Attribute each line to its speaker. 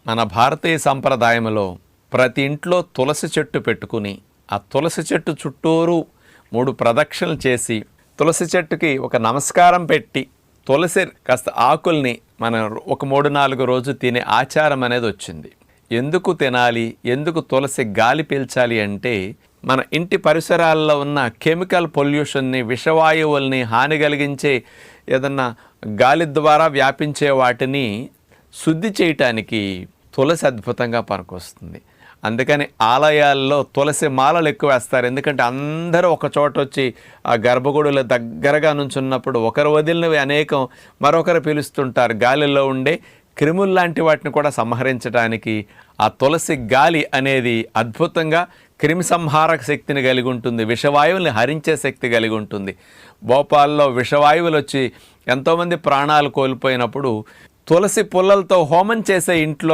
Speaker 1: మన భారతీయ సంప్రదాయంలో ప్రతి ఇంట్లో తులసి చెట్టు పెట్టుకుని ఆ తులసి చెట్టు చుట్టూరు 3 ప్రదక్షిణలు చేసి తులసి చెట్టుకి ఒక నమస్కారం పెట్టి తులసి కాస్త ఆకుల్ని మనం ఒక 3-4 రోజు తినే ఆచారం అనేది వచ్చింది. ఎందుకు తినాలి, ఎందుకు తులసి గాలి పీల్చాలి అంటే మన ఇంటి పరిసరాల్లో ఉన్న కెమికల్ పొల్యూషన్ని, విషవాయువుల్ని, హాని కలిగించే ఏదన్నా గాలి ద్వారా వ్యాపించే వాటిని శుద్ధి చేయటానికి తులసి అద్భుతంగా పనికొస్తుంది. అందుకని ఆలయాల్లో తులసి మాలలు ఎక్కువ వేస్తారు. ఎందుకంటే అందరూ ఒక చోట వచ్చి ఆ గర్భగుడుల దగ్గరగా నుంచున్నప్పుడు ఒకరు వదిలినవి అనేకం మరొకరు పిలుస్తుంటారు. గాలిలో ఉండే క్రిముల్లాంటి వాటిని కూడా సంహరించడానికి ఆ తులసి గాలి అనేది అద్భుతంగా క్రిమి సంహారక శక్తిని కలిగి ఉంటుంది, విషవాయువుల్ని హరించే శక్తి కలిగి ఉంటుంది. భోపాల్లో విషవాయువులు వచ్చి ఎంతోమంది ప్రాణాలు కోల్పోయినప్పుడు తులసి పుల్లలతో హోమం చేసే ఇంట్లో